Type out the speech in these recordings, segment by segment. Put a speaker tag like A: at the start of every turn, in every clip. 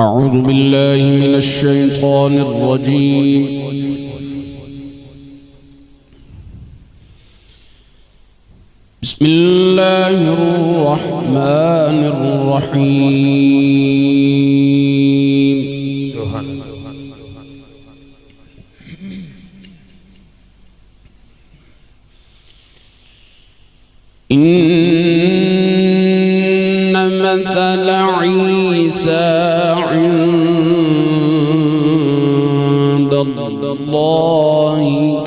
A: أعوذ بالله من الشيطان الرجيم. بسم الله الرحمن الرحيم. إن مثل عيسى عند الله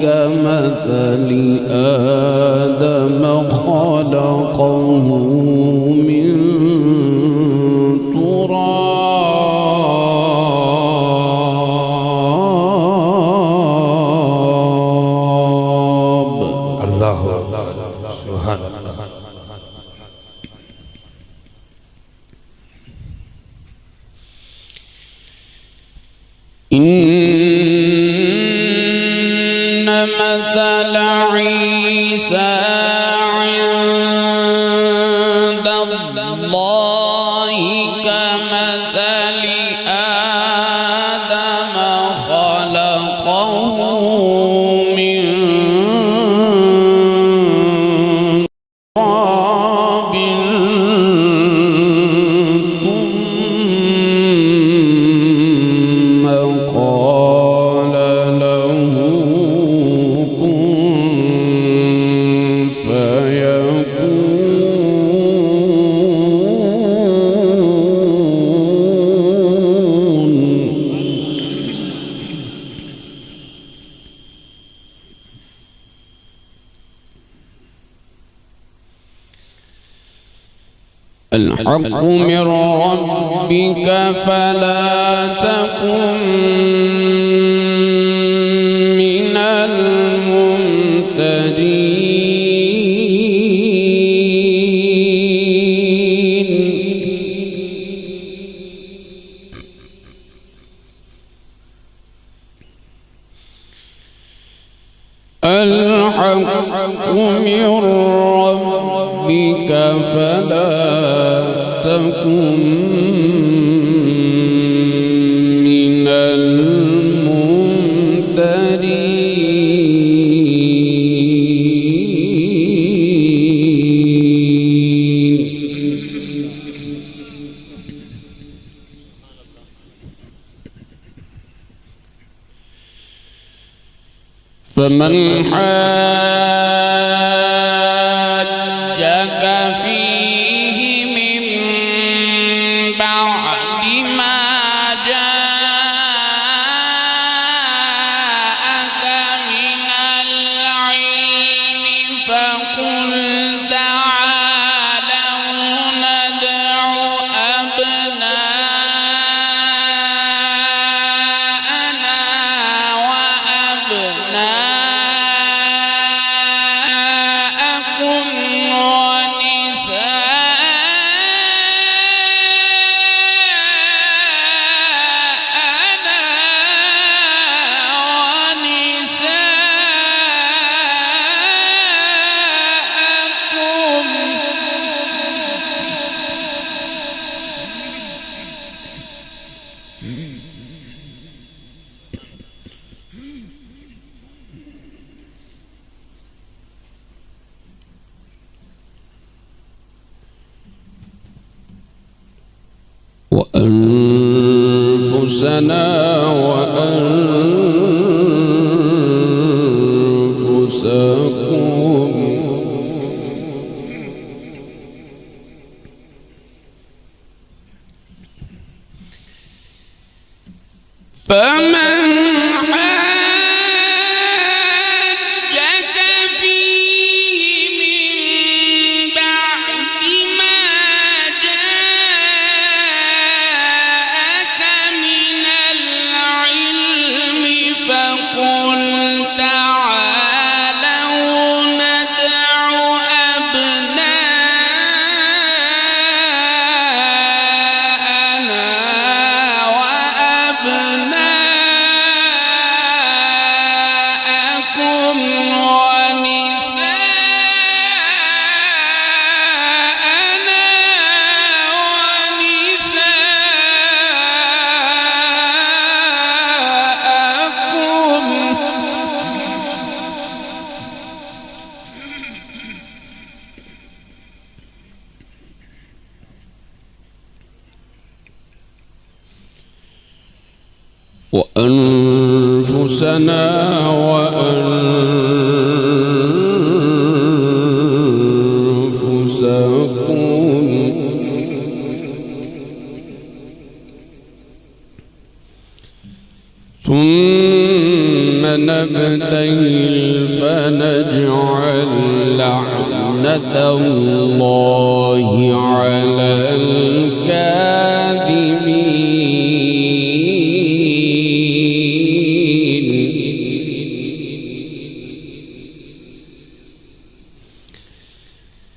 A: كمثل آدم خلقه من تراب.
B: الله سبحان الله.
A: إن مثل عيسى عند الله كمثل آدم خلقه من تراب ثم قال له كن فيكون. الحق من ربك فلا تكن من الممترين. الحق من ربك فلا تكن من الممترين. فمن حاجك فيه من بعد ما جاءك من العلم فقل تعالوا ندع أبناءنا وأبناءكم وأنفسنا وأنفسكم. فمن حاجك فيه من بعد ما جاءك من العلم فقل تعالوا ندع أبناءنا وأبناءكم وأنفسنا وأنفسكم ثم نبتهل فنجعل لعنة الله على الكاذبين.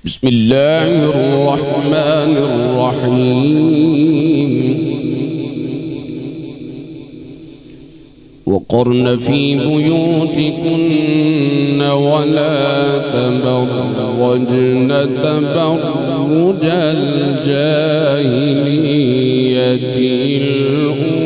A: بسم الله الرحمن الرحيم. وقرن في بيوتكن ولا تبرجن تبرج الجاهلية الأولى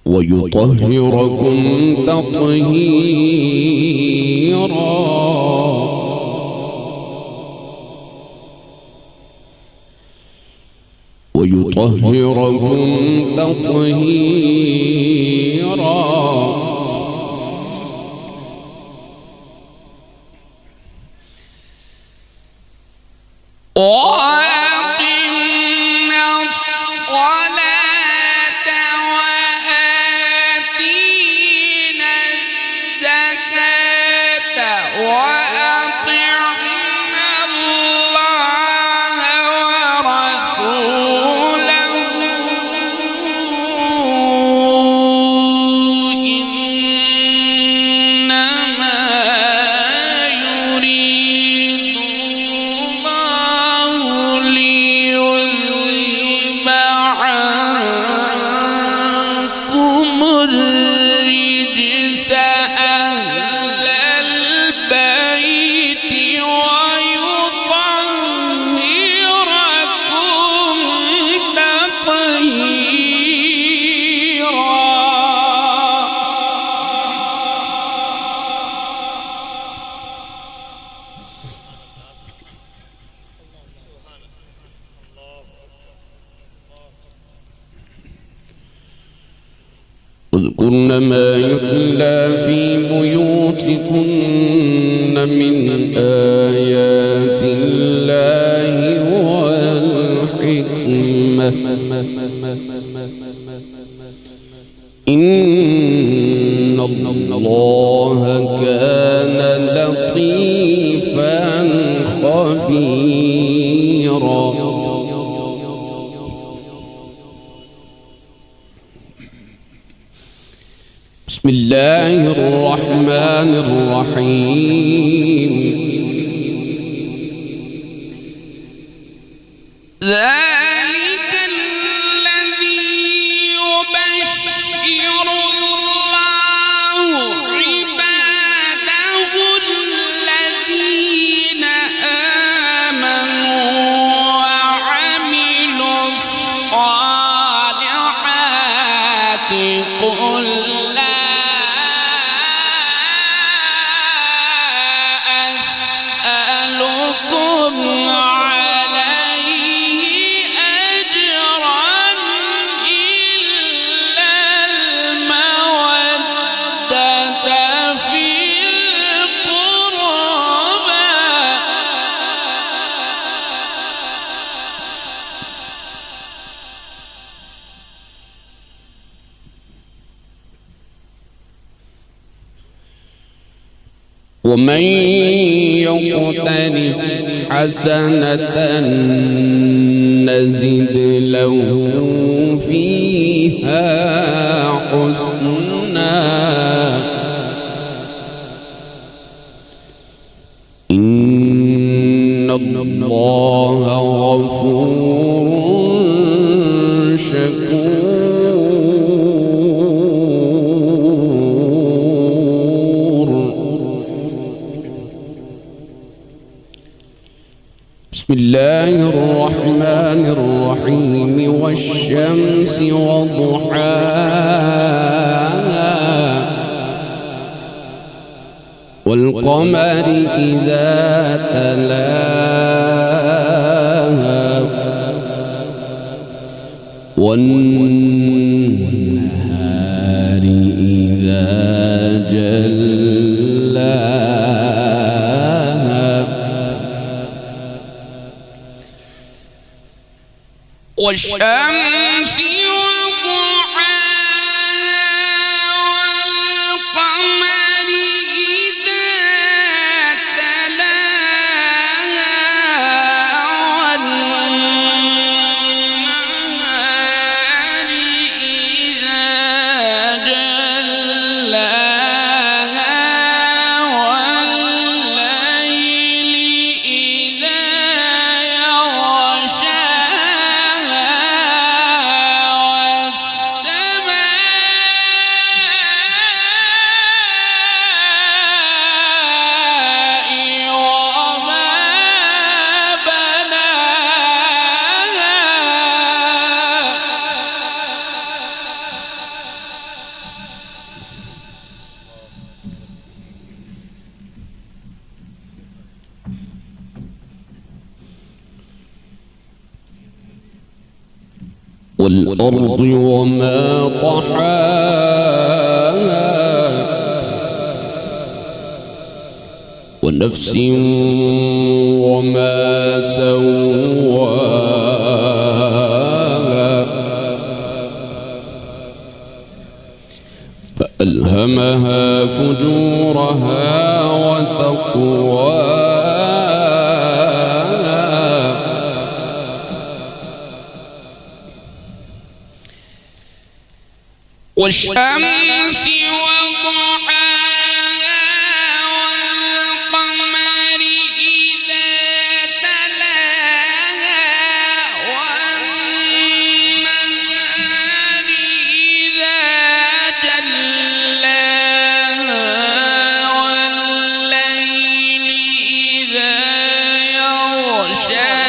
A: ويطهركم تطهيرا. ويطهركم تطهيرا. اذكرن ما يتلى في بيوتكن من آيات الله والحكمة إن الله كان لطيفا خبيرا. بسم الله الرحمن الرحيم. ذلك الذي يبشر الله عباده الذين آمنوا وعملوا الصالحات قل المودة ومن يقترف حسنة نزد له فيها حسنا إن الله غفور شكور. بسم الله الرحمن الرحيم والشمس وضحاها والقمر إذا تلاها والنهار إذا جلاها والشمس والأرض وما طحاها ونفس وما سواها فألهمها فجورها وتقواها والشمس وضحاها والقمر إذا تلاها والنهار إذا جلاها والليل إذا يغشاها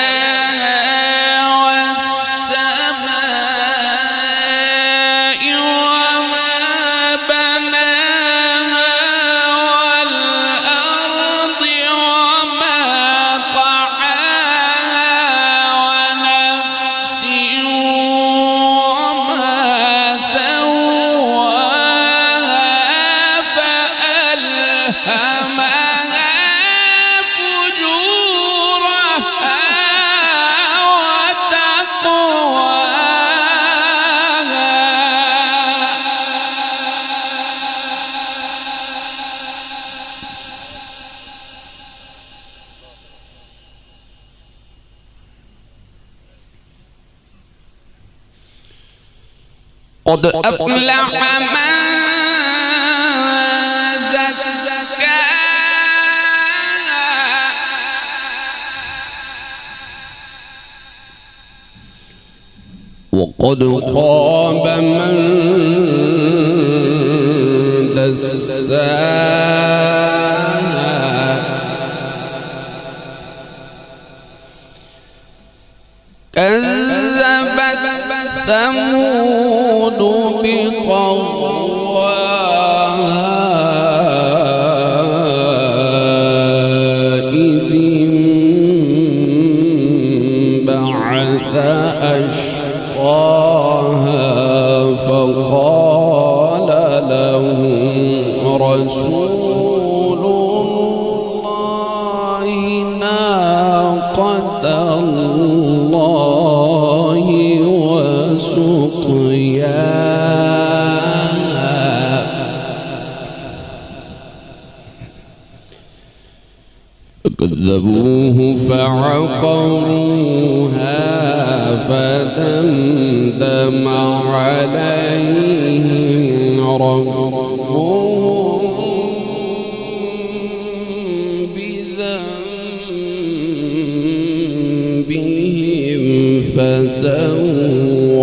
A: قد أفلح من زكاها وقد خاب من دساها كذبت ثمود بطغواها إذ انبعث أشقاها فقال لهم رسول الله ناقة الله وسقياها كذبوه فعقروها فدمدم عليهم ربهم بذنبهم فسواها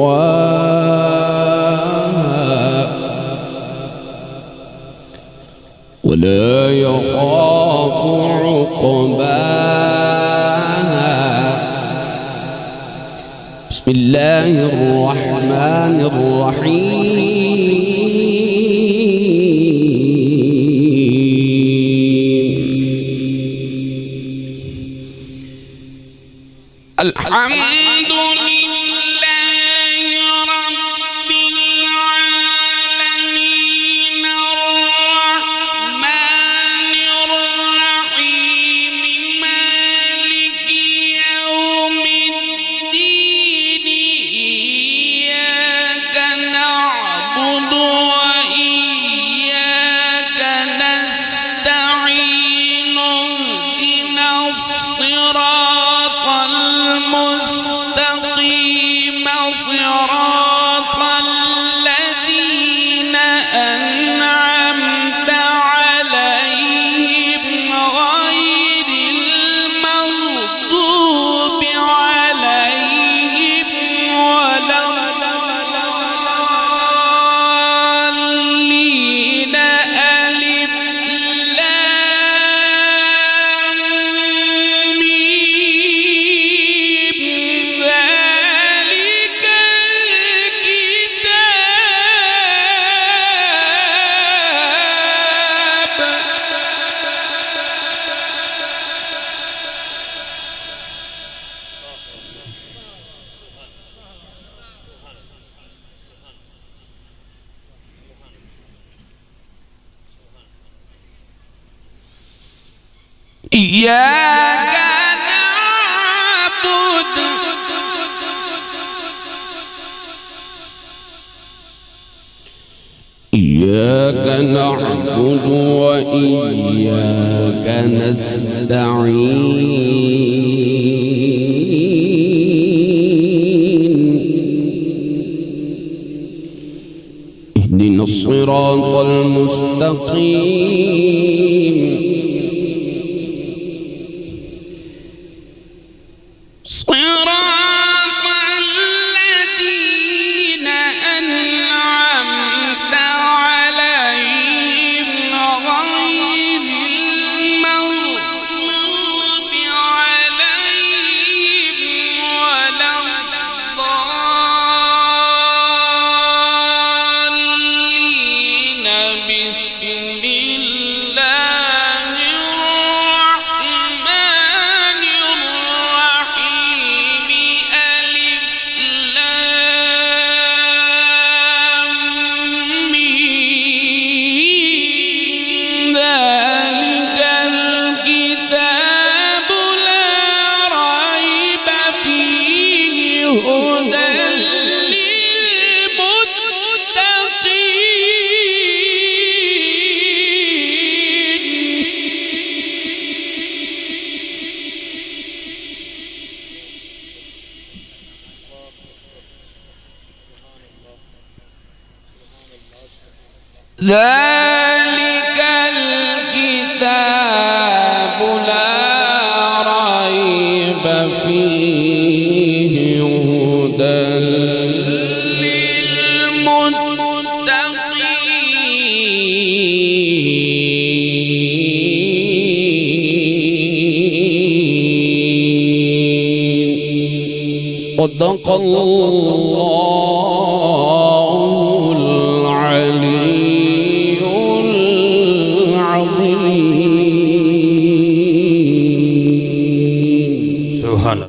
A: ولا يخاف عقباها. بسم الله الرحمن الرحيم. الحمد لله رب العالمين الرحمن الرحيم مالك يوم الدين إياك نعبد وإياك نستعين اهدنا الصراط المستقيم صراط الذين أنعمت عليهم غير المغضوب عليهم ولا الضالين. ألف لام ميم ذلك الكتاب. إياك نعبد وإياك نستعين اهدنا الصراط المستقيم صراط الذين أنعمت عليهم غير المغضوب عليهم ولا الضالين. بسم الله الرحمن الرحيم. ألف لام ميم ذلك الكتاب لا ريب فيه هدى ذلك الكتاب لا ريب فيه هدى للمتقين. صدق الله العلي العظيم.